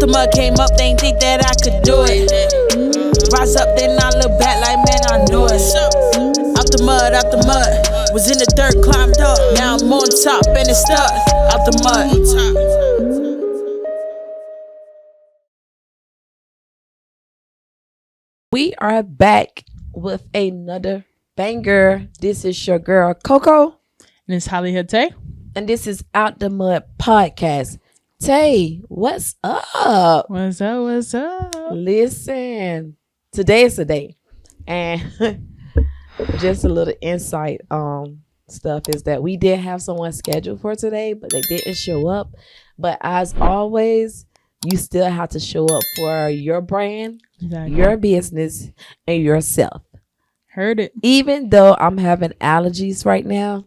the mud, came up, they ain't think that I could do it. Rise up, then I look back like, man, I knew it. Out the mud, was in the dirt, climbed up. Now I'm on top and it's stuck. Out the mud. We are back with another banger. This is your girl Coco, And it's HollyHood Tay. and this is Out the Mud podcast. Tay, what's up? What's up? What's up? Listen, today is the day, and just a little insight stuff is that we did have someone scheduled for today, but they didn't show up. But as always, you still have to show up for your brand, Exactly. your business, and yourself. Heard it. Even though I'm having allergies right now,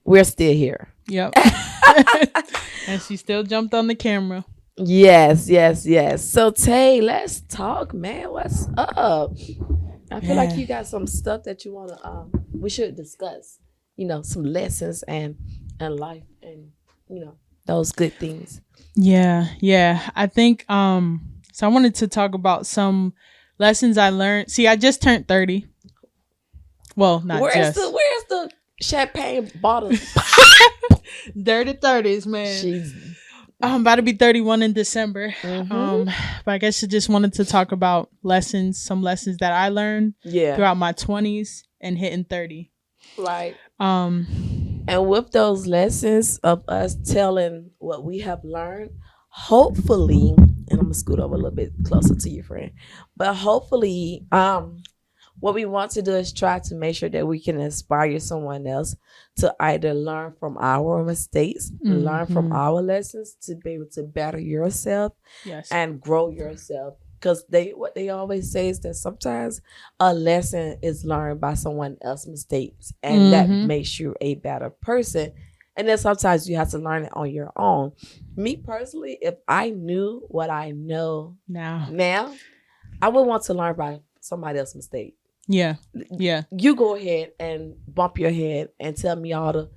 we're still here. Yep. And she still jumped on the camera. Yes. So Tay, let's talk, man. What's up? I feel like you got some stuff that you wanna we should discuss. You know, some lessons and life and those good things. Yeah. I think so I wanted to talk about some lessons I learned. See, I just turned 30. Well, not Where's just. the champagne bottle? Dirty 30s, man. Jeez. I'm about to be 31 in December. Mhm. But I guess I just wanted to talk about some lessons that I learned Yeah. throughout my 20s and hitting 30. Right. Um And with those lessons of us telling what we have learned, hopefully, and I'm gonna scoot over a little bit closer to you, friend, but hopefully, what we want to do is try to make sure that we can inspire someone else to either learn from our mistakes, learn from our lessons, to be able to better yourself yes. and grow yourself. Because what they always say is that sometimes a lesson is learned by someone else's mistakes, and that makes you a better person. And then sometimes you have to learn it on your own. Me personally, if I knew what I know now, I would want to learn by somebody else's mistake. Yeah. You go ahead and bump your head and tell me all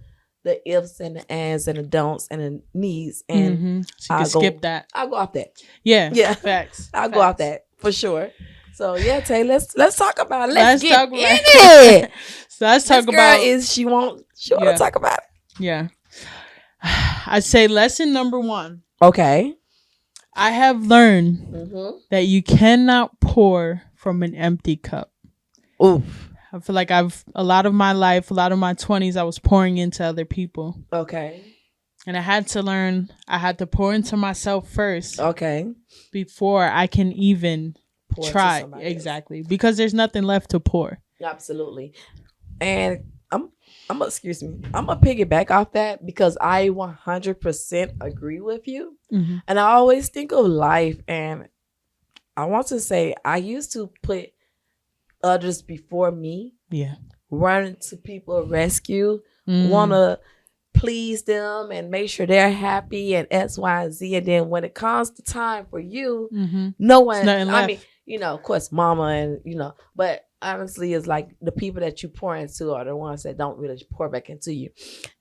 the ifs and the ands and the don'ts and the needs, and So you can skip that. I'll go off that. Yeah. Facts. I'll go off that for sure. So yeah, Tay, let's talk about it. Let's get talk in about it. So let's talk This girl about she want to talk about it. Yeah. I say lesson number 1. Okay. I have learned that you cannot pour from an empty cup. Oof. I feel like a lot of my life, a lot of my 20s, I was pouring into other people. Okay. And I had to learn, I had to pour into myself first. Okay. Before I can even Pour try. into somebody else. Exactly. Because there's nothing left to pour. Absolutely. And I'm gonna piggyback off that because I 100% agree with you. Mm-hmm. And I always think of life, and I want to say I used to put others before me. Yeah. Run to people rescue, want to please them and make sure they're happy and X, Y, and Z. And then when it comes to time for you, no one, I mean, of course, mama and, but honestly, it's like the people that you pour into are the ones that don't really pour back into you.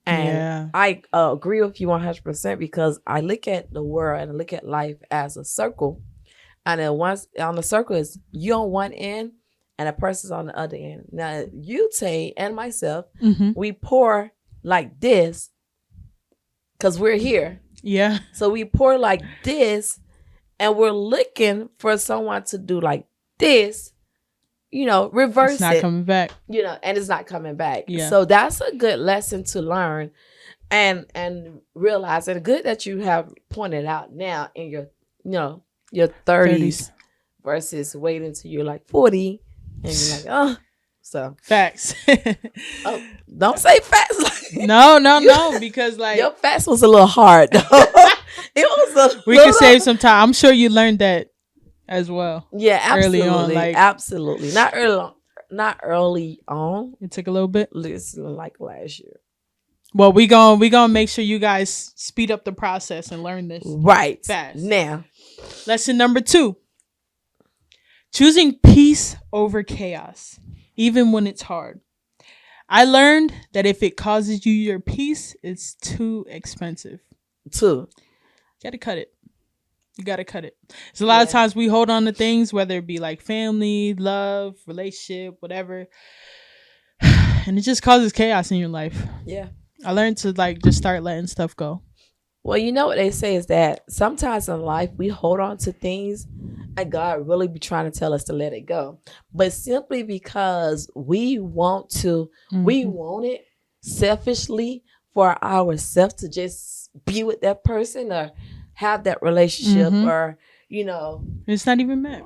And I agree with you 100% because I look at the world and I look at life as a circle. And then once on the circle is you on one end and a person's on the other end. Now, you, Tay, and myself, we pour like this because we're here. Yeah. So we pour like this and we're looking for someone to do like this, reverse it. It's not coming back. And it's not coming back. Yeah. So that's a good lesson to learn and realize. And good that you have pointed out now in your, your 30s versus waiting till you're like 40. And you're like, oh, so facts. Don't say facts. No, because like your facts was a little hard. Though. It was we can save some time. I'm sure you learned that as well. Yeah, absolutely. Early on, like absolutely. Not early on. It took a little bit. Listen, like last year. Well, we gonna make sure you guys speed up the process and learn this right fast. Now, lesson number 2. Choosing peace over chaos, even when it's hard. I learned that if it causes you your peace, it's too expensive. You gotta cut it. You gotta cut it. There's a lot of times we hold on to things, whether it be like family, love, relationship, whatever, and it just causes chaos in your life. Yeah. I learned to like just start letting stuff go. Well, you know what they say is that sometimes in life we hold on to things and God really be trying to tell us to let it go. But simply because we want to, we want it selfishly for ourselves to just be with that person or have that relationship or, you know. It's not even meant.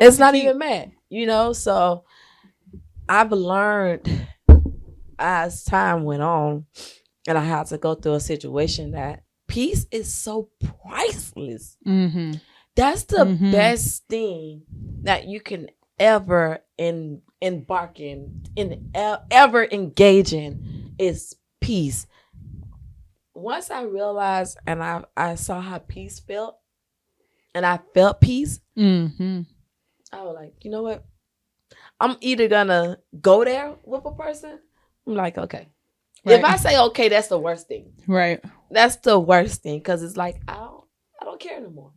It's not even meant, you know. So I've learned as time went on and I had to go through a situation that peace is so priceless. That's the best thing that you can ever embark in ever engage in is peace. Once I realized and I saw how peace felt and I felt peace, I was like, you know what? I'm either gonna go there with a person. I'm like, okay. Right. If I say okay, that's the worst thing. Right. That's the worst thing because it's like I don't care no more.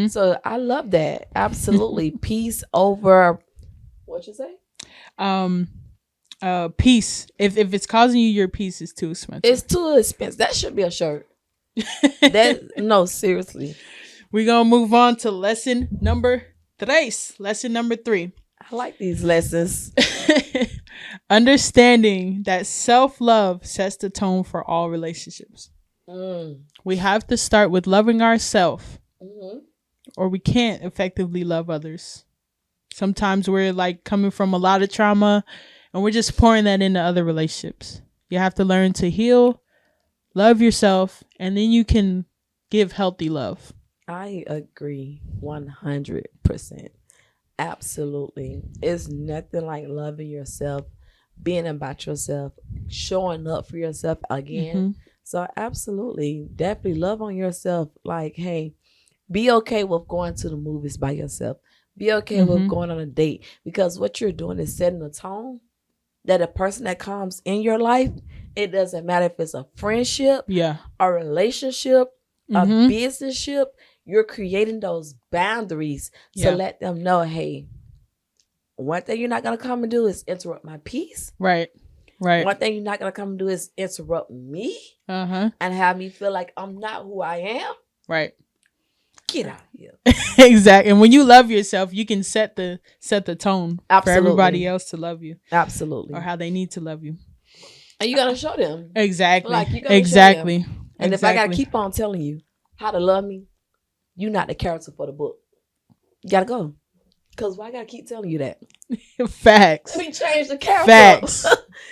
So I love that. Absolutely. Peace over what you say? Peace. If it's causing you your peace is too expensive. It's too expensive. That should be a shirt. No, seriously. We're gonna move on to lesson number 3. I like these lessons. Understanding that self-love sets the tone for all relationships. We have to start with loving ourselves, or we can't effectively love others. Sometimes we're like coming from a lot of trauma and we're just pouring that into other relationships. You have to learn to heal, love yourself, and then you can give healthy love. I agree 100%. Absolutely. It's nothing like loving yourself, being about yourself, showing up for yourself again. So absolutely, definitely love on yourself. Like, hey, be okay with going to the movies by yourself. Be okay with going on a date because what you're doing is setting a tone that a person that comes in your life, it doesn't matter if it's a friendship, a relationship, a businessship, you're creating those boundaries to let them know, hey, one thing you're not going to come and do is interrupt my peace. Right. One thing you're not going to come and do is interrupt me and have me feel like I'm not who I am. Right. Get out of here. Exactly. And when you love yourself, you can set the tone for everybody else to love you. Absolutely. Or how they need to love you. And you got to show them. Exactly. Like you gotta show them. And if I got to keep on telling you how to love me, you're not the character for the book. You got to go. Because why I got to keep telling you that? Facts. We change the character. Facts.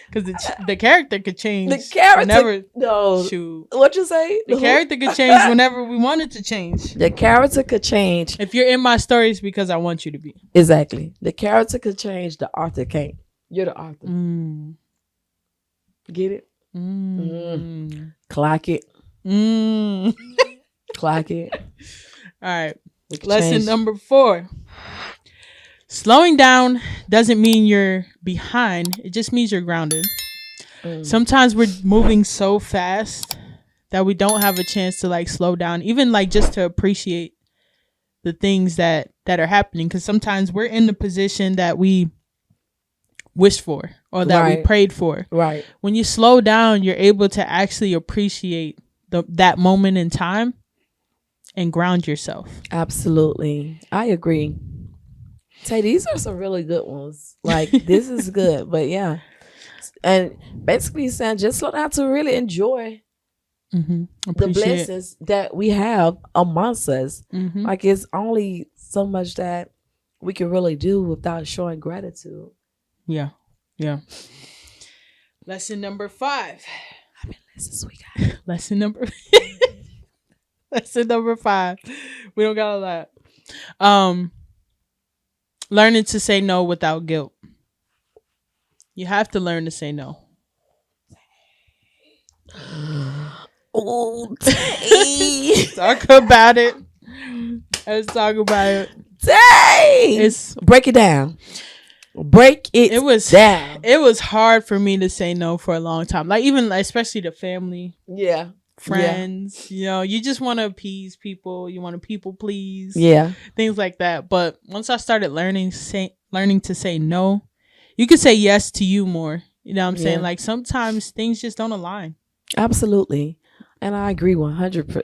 Because the character could change. The character. Whenever, no. Shoot. What you say? The character could change whenever we want it to change. The character could change. If you're in my stories, because I want you to be. Exactly. The character could change. The author can't. You're the author. Get it? Clock it. Clock it. All right. Lesson number 4. Slowing down doesn't mean you're behind. It just means you're grounded. Sometimes we're moving so fast that we don't have a chance to like slow down, even like just to appreciate the things that are happening. Because sometimes we're in the position that we wished for or that we prayed for. Right. When you slow down, you're able to actually appreciate that moment in time and ground yourself. Absolutely. I agree. Tay, these are some really good ones. Like, this is good. But yeah. And basically saying just learn how to really enjoy the blessings that we have amongst us. Like, it's only so much that we can really do without showing gratitude. Yeah. Yeah. Lesson number 5. How many lessons we got? Lesson number 5. We don't got a lot. Learning to say no without guilt. You have to learn to say no. Oh, Tay. Talk about it. Let's talk about it. Tay. Break it down. Break it down. It was hard for me to say no for a long time. Like even especially to family. Yeah. friends. You know, you just want to appease people. You want to people please. Yeah. Things like that. But once I started learning to say no, you could say yes to you more. You know what I'm saying? Like sometimes things just don't align. Absolutely. And I agree 100%.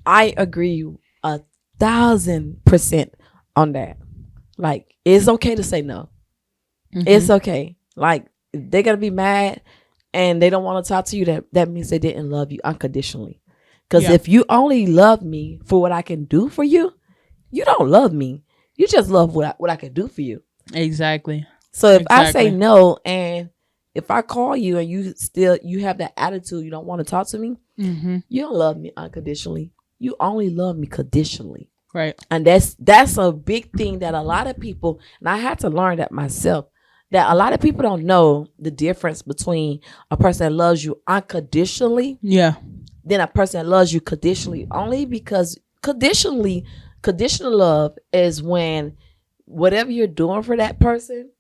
I agree 1,000% on that. Like, it's okay to say no. Mm-hmm. It's okay. Like, if they're going to be mad and they don't want to talk to you, that means they didn't love you unconditionally. Because if you only love me for what I can do for you, you don't love me. You just love what I can do for you. Exactly. So if I say no, and if I call you and you have that attitude, you don't want to talk to me, you don't love me unconditionally. You only love me conditionally. Right. And that's a big thing that a lot of people, and I had to learn that myself, that a lot of people don't know the difference between a person that loves you unconditionally than a person that loves you conditionally. Only because conditional love is when whatever you're doing for that person,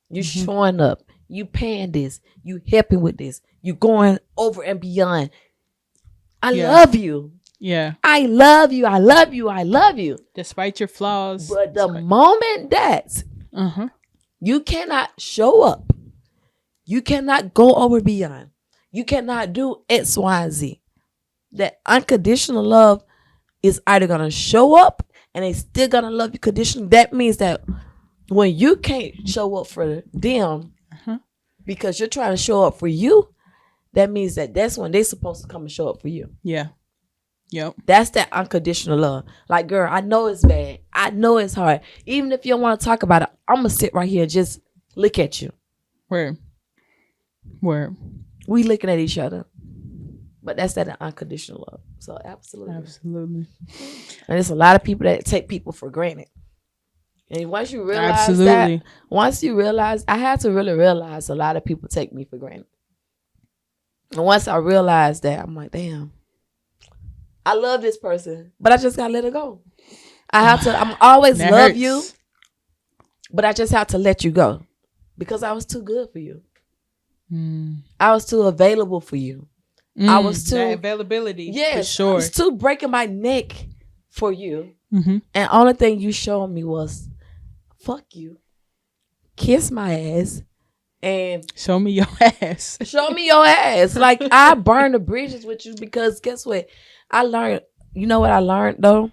you showing up, you paying this, you helping with this, you going over and beyond. I love you. Yeah. I love you. I love you. I love you. Despite your flaws. But the moment that you cannot show up, you cannot go over beyond, you cannot do X, Y, and Z, that unconditional love is either going to show up and they still going to love you conditionally. That means that when you can't show up for them because you're trying to show up for you, that means that's when they're supposed to come and show up for you. Yeah. Yep. That's that unconditional love. Like, girl, I know it's bad. I know it's hard. Even if you don't want to talk about it, I'm going to sit right here and just look at you. Word. We looking at each other. But that's that unconditional love. So, absolutely. Absolutely. And there's a lot of people that take people for granted. And once you realize I had to really realize a lot of people take me for granted. And once I realized that, I'm like, damn. I love this person, but I just gotta let it go. I'm always love you, but I just have to let you go because I was too good for you. I was too available for you. I was too that availability. Yes, for sure. I was too breaking my neck for you, and only thing you showed me was fuck you, kiss my ass, and show me your ass. Show me your ass. Like, I burn the bridges with you because guess what? I learned, you know what I learned though?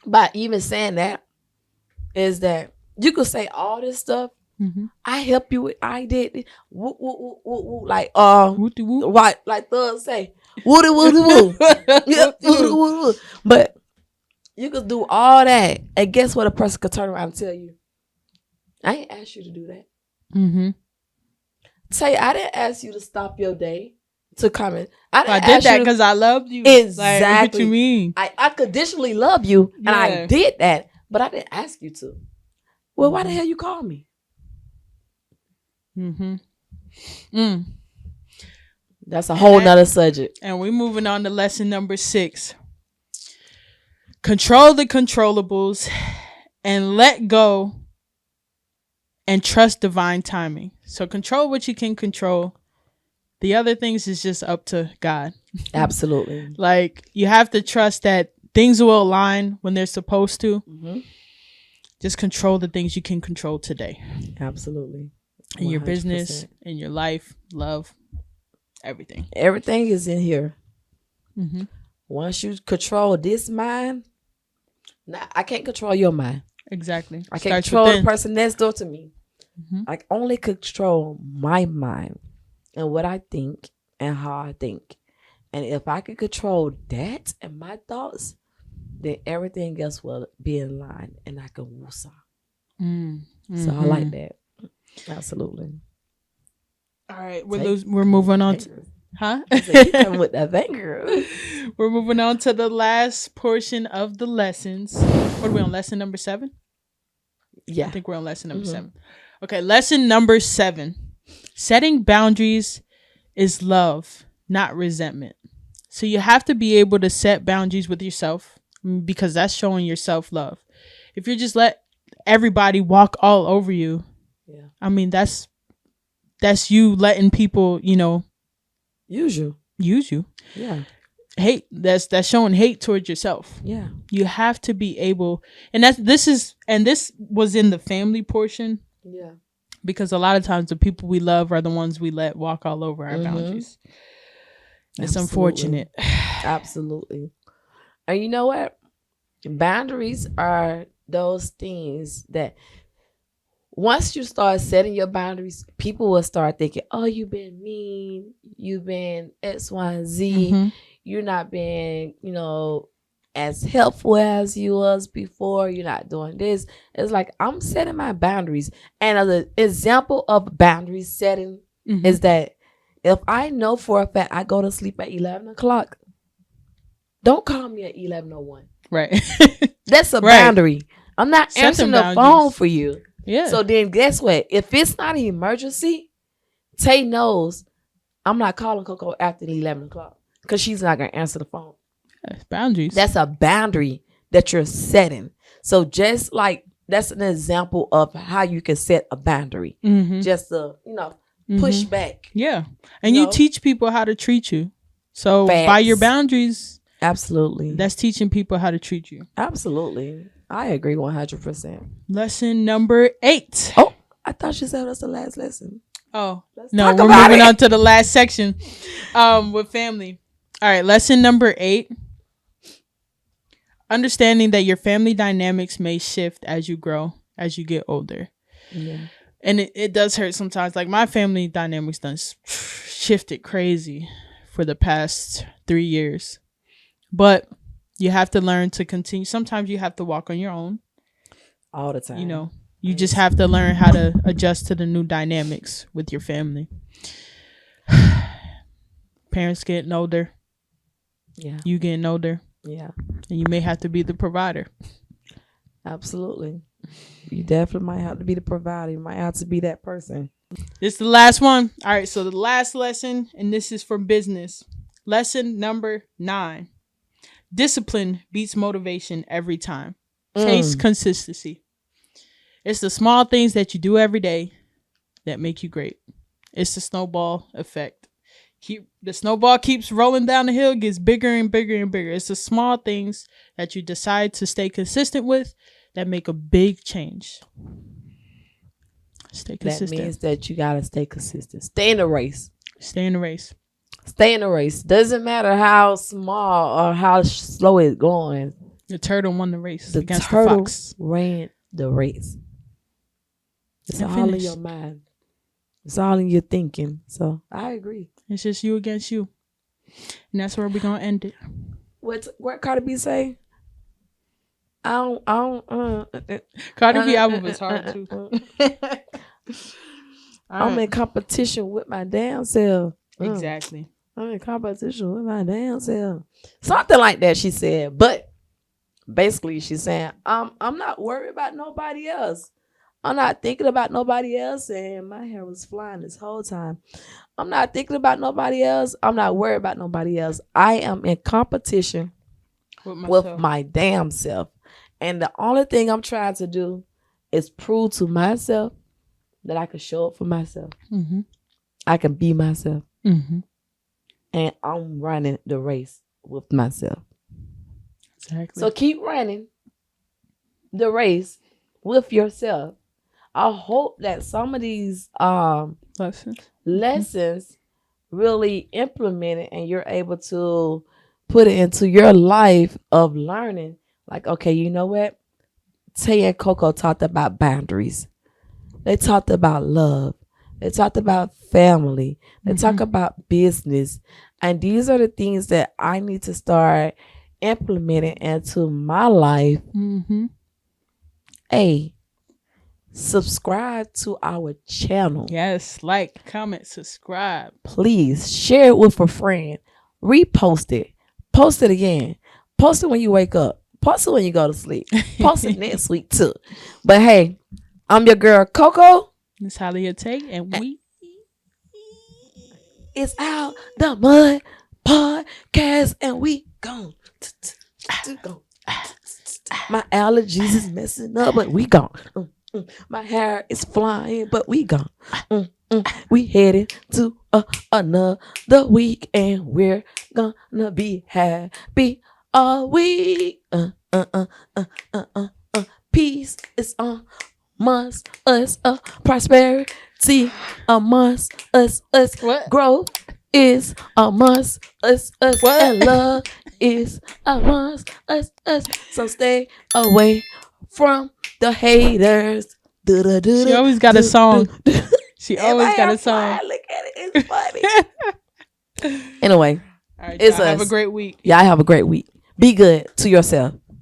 By even saying that is that you could say all this stuff. I help you with, I did this. Woo, woo, woo, woo, woo. Like, right, like thugs say, woo, woo, woo, woo. Yeah, woo, woo, woo. But you could do all that, and guess what? A person could turn around and tell you, I ain't asked you to do that. Say, I didn't ask you to stop your day to come in. I did that because I loved you. Exactly. Like, what you mean? I conditionally love you, and I did that, but I didn't ask you to. Well, why the hell you call me? That's a whole nother subject. And we're moving on to lesson number 6. Control the controllables and let go and trust divine timing. So control what you can control. The other things is just up to God. Absolutely. Like, you have to trust that things will align when they're supposed to. Just control the things you can control today. Absolutely. 100%. In your business, in your life, love, everything. Everything is in here. Once you control this mind, now I can't control your mind. Exactly. I can't control the person next door to me. I only control my mind and what I think and how I think. And if I can control that and my thoughts, then everything else will be in line and I can woosah. So I like that. Absolutely. All right. We're moving on to... Huh? You come with that finger. We're moving on to the last portion of the lessons. What are we on? Lesson number 7? Yeah. I think we're on lesson number 7. Okay. Lesson number 7. Setting boundaries is love, not resentment. So you have to be able to set boundaries with yourself because that's showing your self-love. If you just let everybody walk all over you, I mean, that's you letting people, use you. Yeah. hate. That's showing hate towards yourself. Yeah. You have to be able, and this was in the family portion. Yeah. Because a lot of times the people we love are the ones we let walk all over our boundaries. It's unfortunate. Absolutely. And you know what? Boundaries are those things that once you start setting your boundaries, people will start thinking, oh, you've been mean. You've been X, Y, and Z. You're not being, as helpful as you was before. You're not doing this. It's like, I'm setting my boundaries. And an example of boundary setting is that if I know for a fact I go to sleep at 11 o'clock, don't call me at 11:01. Right. That's a boundary. I'm not answering the phone for you. Yeah. So then guess what? If it's not an emergency, Tay knows I'm not calling Coco after 11 o'clock because she's not going to answer the phone. That's boundaries. That's a boundary that you're setting. So just like that's an example of how you can set a boundary. Just to, push back. Yeah. And you teach people how to treat you. So by your boundaries. Absolutely. That's teaching people how to treat you. Absolutely. I agree 100%. Lesson number 8. Oh, I thought you said that's the last lesson. Oh, no, we're moving on to the last section with family. All right, lesson number 8. Understanding that your family dynamics may shift as you grow, as you get older. Yeah. And it does hurt sometimes. Like my family dynamics done shifted crazy for the past 3 years. But you have to learn to continue. Sometimes you have to walk on your own. All the time. You just have to learn how to adjust to the new dynamics with your family. Parents getting older. Yeah. You getting older. Yeah. And you may have to be the provider. Absolutely. You definitely might have to be the provider. You might have to be that person. This is the last one. All right. So the last lesson, and this is for business. Lesson number 9. Discipline beats motivation every time. Chase consistency. It's the small things that you do every day that make you great. It's the snowball effect. The snowball keeps rolling down the hill, gets bigger and bigger and bigger. It's the small things that you decide to stay consistent with that make a big change. Stay consistent. That means that you gotta stay consistent. Stay in the race. Stay in the race. Stay in the race. Doesn't matter how small or how slow it's going. The turtle won the race against the the fox. Ran the race. It's all in your mind. It's all in your thinking. So I agree. It's just you against you. And that's where we're gonna end it. What Cardi B say? Cardi B album was hard too. I'm in competition with my damn self. Exactly. I'm in competition with my damn self. Something like that she said. But basically she's saying, I'm not worried about nobody else. I'm not thinking about nobody else. And my hair was flying this whole time. I'm not thinking about nobody else. I'm not worried about nobody else. I am in competition with my damn self. And the only thing I'm trying to do is prove to myself that I can show up for myself. Mm-hmm. I can be myself. Mm-hmm. And I'm running the race with myself. Exactly. So keep running the race with yourself. I hope that some of these lessons really implement it and you're able to put it into your life of learning. Like, okay, you know what? Tay and Coco talked about boundaries. They talked about love. They talked about family. They talk about business. And these are the things that I need to start implementing into my life. Mm-hmm. Hey, subscribe to our channel. Yes, like, comment, subscribe. Please share it with a friend. Repost it. Post it again. Post it when you wake up. Post it when you go to sleep. Post it next week too. But hey, I'm your girl Coco. It's HollyHood Tay, and we it's Out the Mud podcast, and we gone. My allergies is messing up, but we gone. My hair is flying, but we gone. We headed to another week, and we're gonna be happy all week. Peace is amongst us. Prosperity amongst us. What? Growth is amongst us. What? And love is amongst us. So stay away from the haters. She always got a song. She always got a song. Look at it. It's funny. Anyway, all right, it's have us. a great week. Yeah, I have a great week. Be good to yourself.